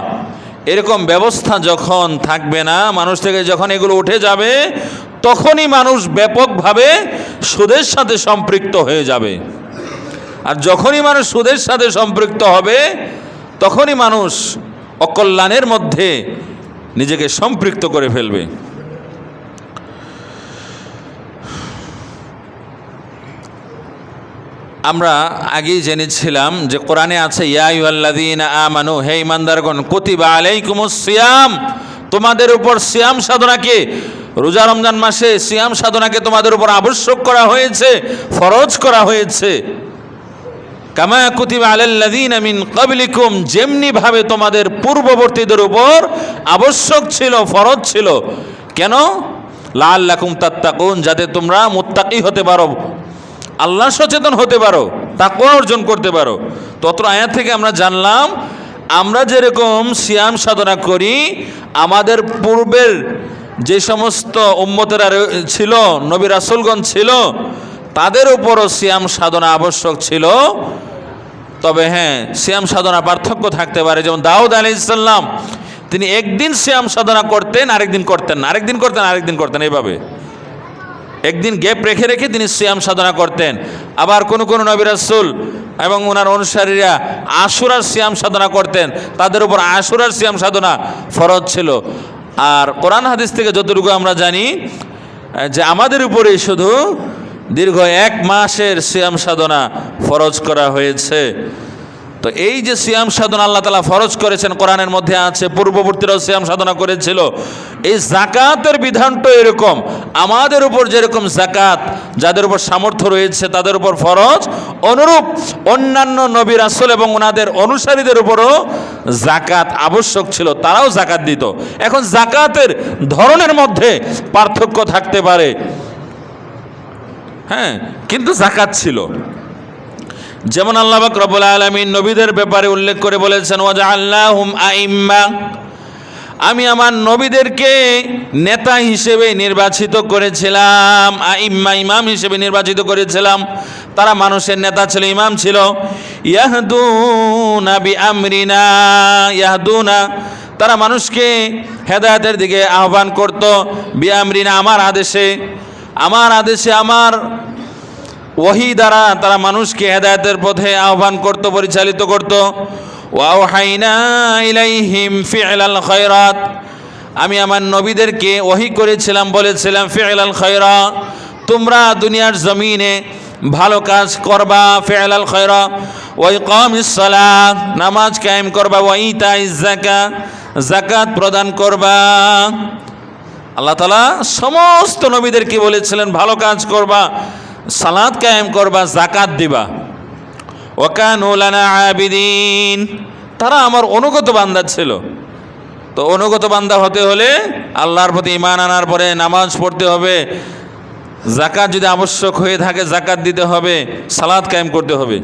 এরকম ব্যবস্থা যখন থাকবে না, মানুষ থেকে যখন এগুলো উঠে যাবে, তখনই মানুষ ব্যাপকভাবে সুদের সাথে সম্পৃক্ত হয়ে যাবে। আর যখনই মানুষ সুদের সাথে সম্পৃক্ত হবে, তখনই মানুষ অকল্যাণের মধ্যে নিজেকে সম্পৃক্ত করে ফেলবে। আমরা আগেই জেনেছিলাম যে কোরআনে আছে ইয়া আইয়ুহাল্লাযীনা আমানু, হে ঈমানদারগণ, কুতিবা আলাইকুমুস সিয়াম, তোমাদের উপর সিয়াম সাধনাকে, রোজা রমজান মাসে সিয়াম সাধনাকে তোমাদের উপর আবশ্যক করা হয়েছে, ফরজ করা হয়েছে। কামা কুতিবা আলাল্লাযীনা মিন ক্বাবলিকুম, যেমনি ভাবে তোমাদের পূর্ববর্তীদের উপর আবশ্যক ছিল, ফরজ ছিল। কেন? লাআল্লাকুম তাত্তাকুন, যাতে তোমরা মুত্তাকি হতে পারো, আল্লাহ সচেতন হতে পারো, তাকওয়া অর্জন করতে পারো। তত্র আয়াত থেকে আমরা জানলাম, আমরা যেরকম সিয়াম সাধনা করি, আমাদের পূর্বের যে সমস্ত উম্মতেরা ছিল, নবী রাসূলগণ ছিল, তাদের উপরও সিয়াম সাধনা আবশ্যক ছিল। তবে হ্যাঁ, সিয়াম সাধনা পার্থক্য থাকতে পারে। যেমন দাউদ আলাইহিস সালাম, তিনি একদিন সিয়াম সাধনা করতেন, আরেকদিন করতেন না, আরেকদিন করতেন, আরেকদিন করতেন, এইভাবে একদিন গ্যাপ রেখে রেখে তিনি সিয়াম সাধনা করতেন। আবার কোনো কোনো নবী রাসূল এবং ওনার অনুসারীরা আশুরার সিয়াম সাধনা করতেন, তাদের উপর আশুরার সিয়াম সাধনা ফরজ ছিল। আর কোরআন হাদিস থেকে যতটুকু আমরা জানি যে আমাদের উপরে শুধু দীর্ঘ 1 মাসের সিয়াম সাধনা ফরজ করা হয়েছে। তো এই যে সিয়াম সাধনা আল্লাহ তাআলা ফরজ করেছেন, কোরআনের মধ্যে আছে, পূর্ববর্তীরাও সিয়াম সাধনা করেছিল। এই যাকাতের বিধানটা এরকম, আমাদের উপর যেরকম যাকাত যাদের উপর সামর্থ্য রয়েছে তাদের উপর ফরজ, অনুরূপ অন্যান্য নবী রাসূল এবং ওনাদের অনুসারীদের উপরও যাকাত আবশ্যক ছিল, তারাও যাকাত দিত। এখন যাকাতের ধরনের মধ্যে পার্থক্য থাকতে পারে, হ্যাঁ, কিন্তু যাকাত ছিল। যেমন আল্লাহ পাক রব্বুল আলামিন নবীদের ব্যাপারে উল্লেখ করে বলেছেন ওয়াজআলনাহুম আইম্মা, আমি আমার নবীদেরকে নেতা হিসেবে নির্বাচিত করেছিলাম। আইম্মা, ইমাম হিসেবে নির্বাচিত করেছিলাম। তারা মানুষের নেতা ছিল, ইমাম ছিল। ইয়াহদুনা বিআমরিনা, ইয়াহদুনা, তারা মানুষকে হেদায়েতের দিকে আহ্বান করত। বিআমরিনা, আমার আদেশে, আমার আদেশে, আমার ওহী দ্বারা তারা মানুষকে হেদায়েতের পথে আহ্বান করত, পরিচালিত করত। ওয়াওহাইনা ইলাইহিম ফি'লাল খায়রাত, আমি আমার নবীদেরকে ওহী করেছিলাম, বলেছিলাম ফি'লাল খায়রা, তোমরা দুনিয়ার জমিনে ভালো কাজ করবা। ফি'লাল খায়রা ওয়া ইকামিস সালাত, নামাজ কায়েম করবা। ওয়া ইতাইজ যাকাত, যাকাত প্রদান করবা। আল্লাহ তাআলা সমস্ত নবীদেরকে বলেছিলেন ভালো কাজ করবা, সালাত কায়েম করবা, যাকাত দিবা। ওয়া কানু লানা আবিদিন, তারা আমার অনুগত বান্দা ছিল। তো অনুগত বান্দা হতে হলে আল্লাহর প্রতি ঈমান আনার পরে নামাজ পড়তে হবে, যাকাত যদি আবশ্যক হয়ে থাকে যাকাত দিতে হবে, সালাত কায়েম করতে হবে।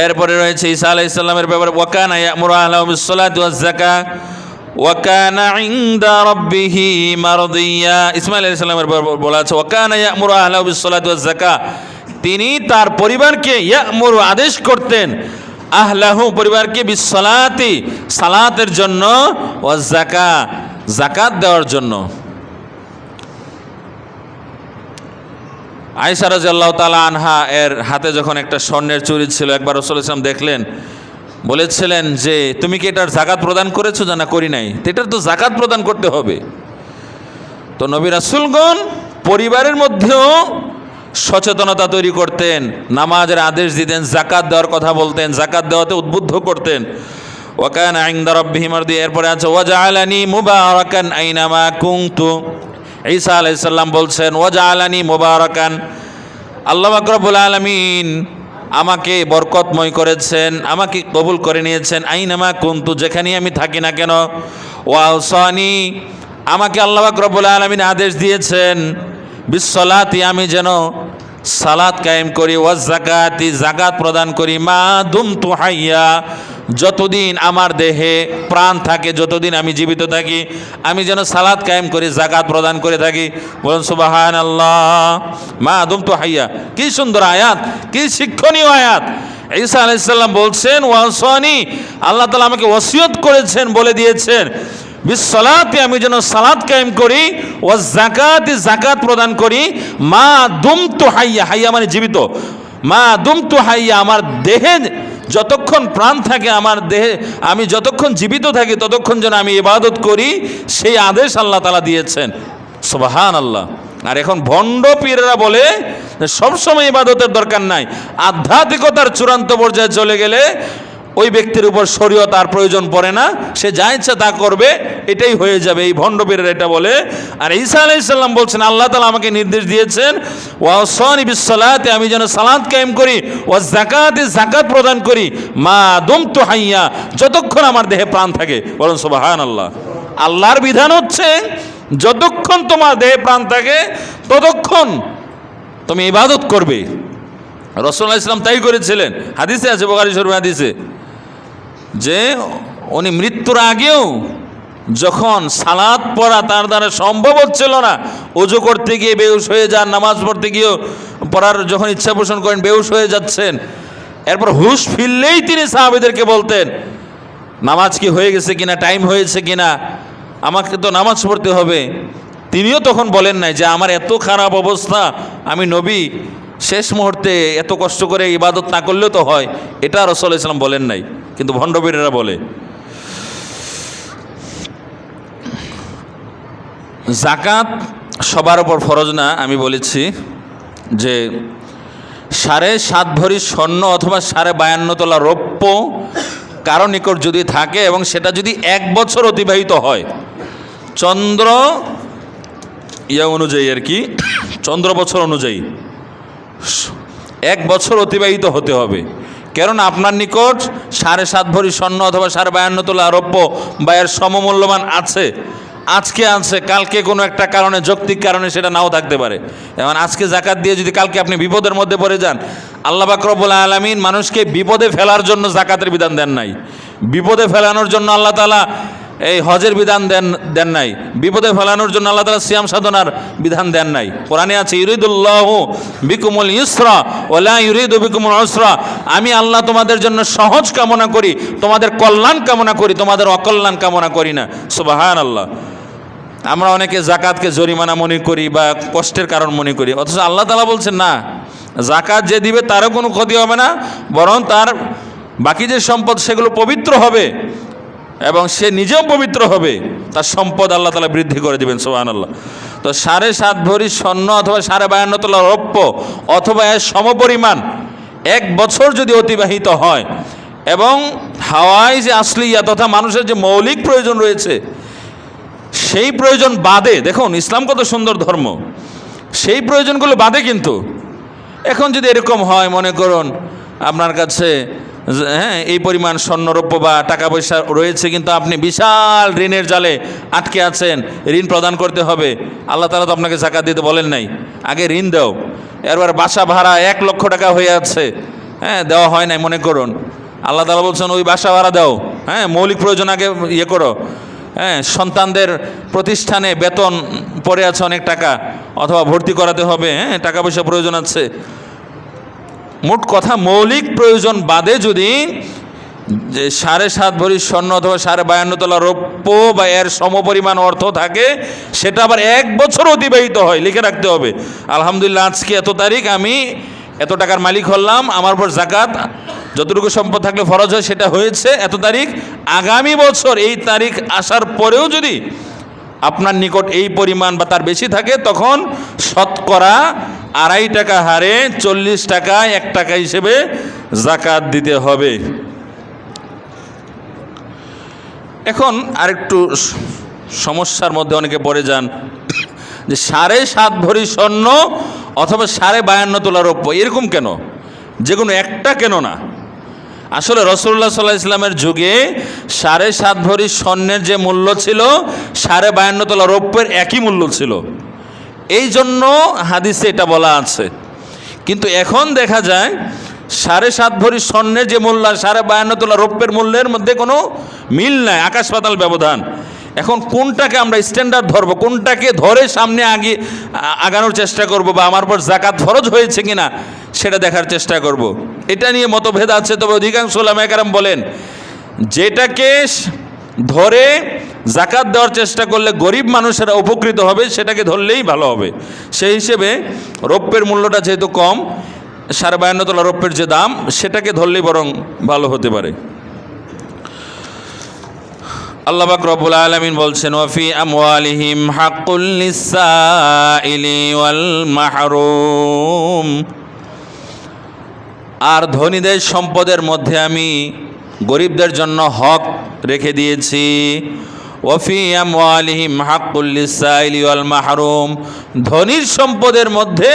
এরপরে রয়েছে ঈসা আলাইহিস সালামের ব্যাপারে, ওয়া কানা ইয়ামুরু আহলাহু বিস-সালাতি ওয়াজ-যাকাত ওয়া কানা ইনদা রাব্বিহি মারদিয়া। ইসমাঈল আলাইহিস সালামের ব্যাপারে বলা আছে ওয়া কানা ইয়ামুরু আহলাহু বিস-সালাতি ওয়াজ-যাকাত, তিনি তার পরিবারকে ইয়ামুরু আদেশ করতেন, আহলাহু পরিবারকে, বিস-সালাতি সালাতের জন্য, ওয়াজ-যাকাত যাকাত দেওয়ার জন্য। আয়েশা রাদিয়াল্লাহু তাআলা আনহা এর হাতে যখন একটা স্বর্ণের চুড়ি ছিল, একবার রাসূল সাল্লাল্লাহু আলাইহি ওয়াসাল্লাম দেখলেন, বলেছিলেন যে তুমি কি এটার যাকাত প্রদান করেছো? জানা করি নাই। এটার তো যাকাত প্রদান করতে হবে। তো নবী রাসূলগণ পরিবারের মধ্যেও সচেতনতা তৈরি করতেন, নামাজের আদেশ দিতেন, যাকাত দেওয়ার কথা বলতেন, যাকাত দেওয়াতে উদ্বুদ্ধ করতেন। ওয়া কানা ইনদা রাব্বিহি মারদিয়া। এরপরে আছে ওয়া জাআলানি মুবারাকান আইনামা কুনতু। ঈসা আলাইহিস সালাম বলছেন ওয়া জাআলানি মুবারাকান, আল্লাহ পাক রব্বুল আলামিন আমাকে বরকতময় করেছেন, আমাকে কবুল করে নিয়েছেন, আইনামা কুনতু, যেখানেই আমি থাকি না কেন। ওয়া আওসানি, আমাকে আল্লাহ পাক রব্বুল আলামিন আদেশ দিয়েছেন, বিস-সালাতি, আমি যেন সালাত কায়েম করি, ওয়াজ যাকাতি, যাকাত প্রদান করি, মা দুমতু হাইয়া, যতদিন আমার দেহে প্রাণ থাকে, যতদিন আমি জীবিত থাকি, আমি যেন সালাত কায়েম করি, যাকাত প্রদান করে থাকি। বলুন সুবহানাল্লাহ। মা দুমতু হাইয়া, কি সুন্দর আয়াত, কি শিক্ষণীয় আয়াত। ঈসা আলাইহিস সালাম বলছেন ওয়াসানি, আল্লাহ তাআলা আমাকে ওসিয়ত করেছেন, বলে দিয়েছেন, বিস-সালাতি, আমি যেন সালাত কায়েম করি, ওয়াজ যাকাতি, যাকাত প্রদান করি, মা দুমতু হাইয়া, হাইয়া মানে জীবিত, মা দুমতু হাইয়া, আমার দেহে যতক্ষণ প্রাণ থাকে, আমার দেহে আমি যতক্ষণ জীবিত থাকি ততক্ষণ যেন আমি ইবাদত করি, সেই আদেশ আল্লাহ তাআলা দিয়েছেন। সুবহানাল্লাহ। আর এখন ভণ্ড পীররা বলে সবসময় ইবাদতের দরকার নাই, আধ্যাত্মিকতার চূড়ান্ত পর্যায়ে চলে গেলে ওই ব্যক্তির উপর শরীয়ত আর প্রয়োজন পড়ে না, সে যা ইচ্ছা তা করবে, এটাই হয়ে যাবে। এই ভণ্ড পীররা এটা বলে। আর ঈসা আলাইহিস সালাম বলছেন আল্লাহ তাআলা আমাকে নির্দেশ দিয়েছেন ওয়াসানি বিস-সালাতি, আমি যেন সালাত কায়েম করি, ওয়াজ যাকাতি, যাকাত প্রদান করি, মা দুমতু হাইয়া, যতক্ষণ আমার দেহে প্রাণ থাকে। বলুন সুবহানাল্লাহ। আল্লাহর বিধান হচ্ছে যতক্ষণ তোমার দেহে প্রাণ থাকে ততক্ষণ তুমি ইবাদত করবে। রাসূলুল্লাহ সাল্লাল্লাহু আলাইহি ওয়াসাল্লাম তাই করেছিলেন। হাদিসে আছে, বুখারী শরীফের হাদিসে, যে উনি মৃত্যুর আগেও যখন সালাত পড়া তার দ্বারা সম্ভব হচ্ছিল না, ওযু করতে গিয়ে বেহুশ হয়ে যান, নামাজ পড়তে গিয়েও পড়ার যখন ইচ্ছা পোষণ করেন বেহুশ হয়ে যাচ্ছেন, এরপর হুশ ফিরলেই তিনি সাহাবীদেরকে বলতেন নামাজ কি হয়ে গেছে কিনা, টাইম হয়েছে কিনা, আমাকে তো নামাজ পড়তে হবে। তিনিও তখন বলেন নাই যে আমার এত খারাপ অবস্থা, আমি নবী, শেষ মুহূর্তে এত কষ্ট করে ইবাদত না করলেও তো হয়, এটা রাসূলুল্লাহ সাল্লাল্লাহু আলাইহি ওয়াসাল্লাম বলেন নাই, কিন্তু ভণ্ডপীরেরা বলে। যাকাত সবার উপর ফরজ না, আমি বলেছি যে 7.5 ভরি স্বর্ণ অথবা 52.5 তোলা রৌপ্য কারো নিকট যদি থাকে এবং সেটা যদি 1 বছর অতিবাহিত হয়, চন্দ্র অনুযায়ী আর কি, চন্দ্র বছর অনুযায়ী 1 বছর অতিবাহিত হতে হবে। কেননা আপনার নিকট 7.5 ভরি স্বর্ণ অথবা 52.5 তোলা রৌপ্য বা এর সমমূল্যমান আছে, আজকে আছে, কালকে কোনো একটা কারণে, যৌক্তিক কারণে সেটা নাও থাকতে পারে। এবং আজকে যাকাত দিয়ে যদি কালকে আপনি বিপদের মধ্যে পড়ে যান, আল্লাহ পাক রব্বুল আলামিন মানুষকে বিপদে ফেলার জন্য যাকাতের বিধান দেন নাই, বিপদে ফেলানোর জন্য আল্লাহ তাআলা এই হজের বিধান দেন নাই, বিপদে ফেলানোর জন্য আল্লাহ তাআলা সিয়াম সাধনার বিধান দেন নাই। কোরআনে আছে ইউরিদুল্লাহু বিকুমুল ইসরা ওয়া লা ইউরিদু বিকুমুল উসরা, আমি আল্লাহ তোমাদের জন্য সহজ কামনা করি, তোমাদের কল্যাণ কামনা করি, তোমাদের অকল্যাণ কামনা করি না। সুবহানাল্লাহ। আমরা অনেকে যাকাতকে জরিমানা মনে করি বা কষ্টের কারণ মনে করি, অথচ আল্লাহ তাআলা বলছেন না, যাকাত যে দিবে তারও কোনো ক্ষতি হবে না, বরং তার বাকি যে সম্পদ সেগুলো পবিত্র হবে এবং সে নিজেও পবিত্র হবে, তার সম্পদ আল্লাহ তাআলা বৃদ্ধি করে দেবেন। সুবহানাল্লাহ। তো 7.5 ভরি স্বর্ণ অথবা 52.5 তোলা রৌপ্য অথবা এর সমপরিমাণ 1 বছর যদি অতিবাহিত হয় এবং হাওয়াই যে আসলিয়া তথা মানুষের যে মৌলিক প্রয়োজন রয়েছে সেই প্রয়োজন বাদে, দেখুন ইসলাম কত সুন্দর ধর্ম, সেই প্রয়োজনগুলো বাদে। কিন্তু এখন যদি এরকম হয়, মনে করুন আপনার কাছে এই পরিমাণ স্বর্ণরৌপ্য বা টাকা পয়সা রয়েছে, কিন্তু আপনি বিশাল ঋণের জালে আটকে আছেন, ঋণ প্রদান করতে হবে। আল্লাহ তাআলা তো আপনাকে যাকাত দিতে বলেন নাই, আগে ঋণ দাও। এরপর বাসা ভাড়া 1 লক্ষ টাকা হয়ে আছে, দেওয়া হয় নাই মনে করুন, আল্লাহ তাআলা বলছেন ওই বাসা ভাড়া দাও, মৌলিক প্রয়োজন আগে ইয়ে করো। সন্তানদের প্রতিষ্ঠানে বেতন পড়ে আছে অনেক টাকা, অথবা ভর্তি করাতে হবে, টাকা পয়সা প্রয়োজন আছে। মোট কথা মৌলিক প্রয়োজন বাদে যদি 7.5 ভরি স্বর্ণ অথবা 52.5 তোলা রৌপ্য বা এর সমপরিমাণ অর্থ থাকে, সেটা আবার 1 বছর অতিবাহিত হয়, লিখে রাখতে হবে আলহামদুলিল্লাহ আজকে এত তারিখ আমি এত টাকার মালিক হলাম, আমার উপর যাকাত যতটুকু সম্পদ থাকলে ফরজ হয় সেটা হয়েছে এত তারিখ। আগামী বছর এই তারিখ আসার পরেও যদি আপনার নিকট এই পরিমাণ বা তার বেশি থাকে, তখন শতকরা 2.5 টাকা হারে 40 টাকা 1 টাকা হিসেবে যাকাত দিতে হবে। এখন আরেকটু সমস্যার মধ্যে অনেকে পড়ে যান যে 7.5 ভরি স্বর্ণ অথবা 52.5 তোলা রৌপ্য, এরকম কেন, যে কোনো একটা কেন না? আসলে রাসূলুল্লাহ সাল্লাল্লাহু আলাইহি ওয়াসাল্লামের যুগে 7.5 ভরি স্বর্ণের যে মূল্য ছিল 52.5 তোলা রৌপ্যের একই মূল্য ছিল, এই জন্য হাদিসে এটা বলা আছে। কিন্তু এখন দেখা যায় 7.5 ভরি স্বর্ণের যে মূল্য 52.5 তোলা রৌপ্যের মূল্যের মধ্যে কোনো মিল নাই, আকাশ পাতাল ব্যবধান। এখন কোনটাকে আমরা স্ট্যান্ডার্ড ধরবো, কোনটাকে ধরে সামনে আগানোর চেষ্টা করব, বা আমার উপর যাকাত ফরজ হয়েছে কিনা সেটা দেখার চেষ্টা করব, এটা নিয়ে মতভেদ আছে। তবে অধিকাংশ উলামায়ে কেরাম বলেন যেটাকে ধরে যাকাত দেওয়ার চেষ্টা করলে গরিব মানুষেরা উপকৃত হবে, সেটাকে ধরলেই ভালো হবে। সেই হিসেবে রৌপ্যের মূল্যটা যেহেতু কম, 52.5 তোলা রৌপ্যের যে দাম, সেটাকে ধরলেই বরং ভালো হতে পারে। আল্লাহ পাক রব্বুল আলামিন বলছেন ওয়াফি আমওয়ালিহিম হাক্কুল লিসাইলি ওয়াল মাহরুম, আর ধনীদের সম্পদের মধ্যে আমি গরিবদের জন্য হক রেখে দিয়েছি। ওয়াফি আমওয়ালিহিম হাক্কুল লিসাইলি ওয়াল মাহরুম, ধনীর সম্পদের মধ্যে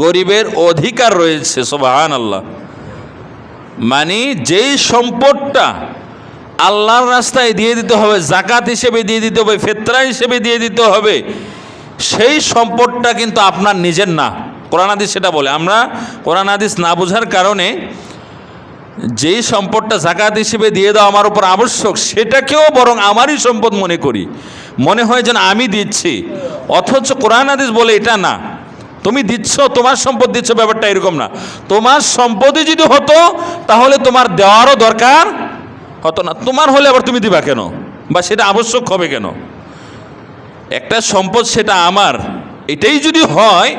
গরিবের অধিকার রয়েছে। সুবহানাল্লাহ। মানে যেই সম্পদটা আল্লাহর রাস্তায় দিয়ে দিতে হবে, যাকাত হিসেবে দিয়ে দিতে হবে, ফিতরা হিসেবে দিয়ে দিতে হবে, সেই সম্পদটা কিন্তু আপনার নিজের না। কোরআন হাদিস সেটা বলে। আমরা কোরআন হাদিস না বোঝার কারণে যেই সম্পদটা যাকাত হিসেবে দিয়ে দাও আমার উপর আবশ্যক, সেটাকেও বরং আমারই সম্পদ মনে করি, মনে হয় যেন আমি দিচ্ছি। অথচ কোরআন হাদিস বলে এটা না, তুমি দিচ্ছ, তোমার সম্পদ দিচ্ছ, ব্যাপারটা এরকম না। তোমার সম্পদই যদি হতো তাহলে তোমার দেওয়ারও দরকার হতো না। তোমার হলে আবার তুমি দিবা কেন, বা সেটা আবশ্যক হবে কেন? একটা সম্পদ সেটা আমার, এটাই যদি হয়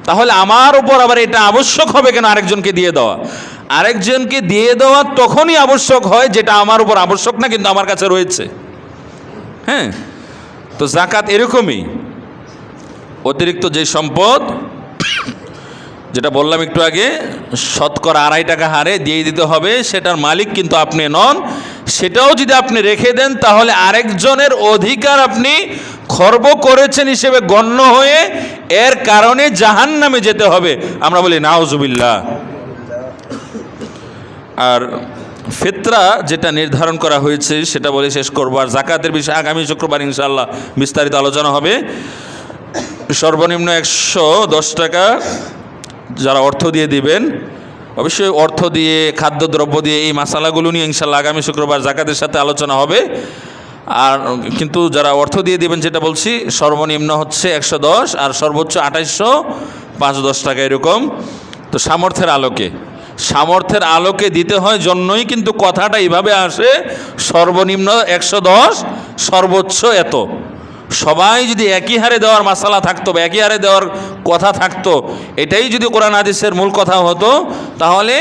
তাহলে আমার উপর আবার এটা আবশ্যক হবে কেন আরেকজনকে দিয়ে দেওয়া? আরেকজনকে দিয়ে দেওয়া তখনই আবশ্যক হয় যেটা আমার উপর আবশ্যক না কিন্তু আমার কাছে রয়েছে। তো যাকাত এরকমই, অতিরিক্ত যে সম্পদ, যেটা বললাম একটু আগে, শতকরা 2.5 টাকা হারে দিয়ে দিতে হবে, সেটার মালিক কিন্তু আপনি নন। সেটাও যদি আপনি রেখে দেন তাহলে আরেকজনের অধিকার আপনি খর্ব করেছেন হিসেবে গণ্য হয়ে এর কারণে জাহান্নামে যেতে হবে। আমরা বলি নাউজুবিল্লাহ। আর ফিতরা যেটা নির্ধারণ করা হয়েছে সেটা বলে শেষ করব। আর যাকাতের বিষয়ে আগামী শুক্রবার ইনশাআল্লাহ বিস্তারিত আলোচনা হবে। সর্বনিম্ন 110 টাকা যারা অর্থ দিয়ে দিবেন, অবশ্যই অর্থ দিয়ে, খাদ্যদ্রব্য দিয়ে, এই মশালাগুলো নিয়ে ইনশাআল্লাহ আগামী শুক্রবার যাকাতের সাথে আলোচনা হবে। আর কিন্তু যারা অর্থ দিয়ে দিবেন, যেটা বলছি, সর্বনিম্ন হচ্ছে 110 আর সর্বোচ্চ 2805-10 টাকা এরকম। তো সামর্থ্যের আলোকে দিতে হয় জন্যই কিন্তু কথাটা এইভাবে আসে, সর্বনিম্ন 110, সর্বোচ্চ এত। সবাই যদি একই হারে দেওয়ার মাসালা থাকতো বা একই হারে দেওয়ার কথা থাকতো, এটাই যদি কোরআন হাদিসের মূল কথা হতো, তাহলে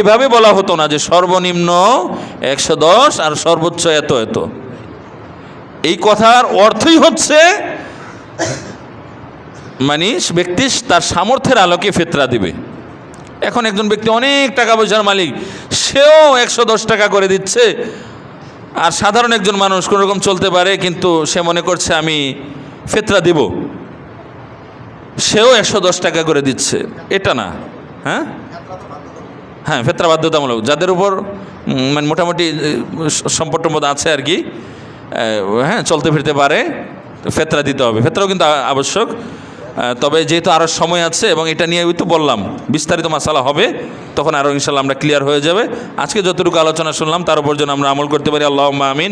এভাবে বলা হতো না যে সর্বনিম্ন 110 আর সর্বোচ্চ এত এত। এই কথার অর্থই হচ্ছে মানে ব্যক্তি তার সামর্থ্যের আলোকে ফিতরা দিবে। এখন একজন ব্যক্তি অনেক টাকা পয়সার মালিক, সেও 110 টাকা করে দিচ্ছে, আর সাধারণ একজন মানুষ কোনোরকম চলতে পারে, কিন্তু সে মনে করছে আমি ফিতরা দিব, সেও 110 টাকা করে দিচ্ছে, এটা না। হ্যাঁ হ্যাঁ, ফিতরা বাধ্যতামূলক। যাদের উপর মানে মোটামুটি সম্পদ আছে আর কি, হ্যাঁ, চলতে ফিরতে পারে, ফিতরা দিতে হবে। ফিতরাও কিন্তু আবশ্যক। তবে যেহেতু আরও সময় আছে এবং এটা নিয়ে তো বললাম বিস্তারিত মাসালা হবে, তখন আরও ইনশাল্লাহ আমরা ক্লিয়ার হয়ে যাবে। আজকে যতটুকু আলোচনা শুনলাম তার উপর যেন আমরা আমল করতে পারি। আল্লাহুম্মা আমিন।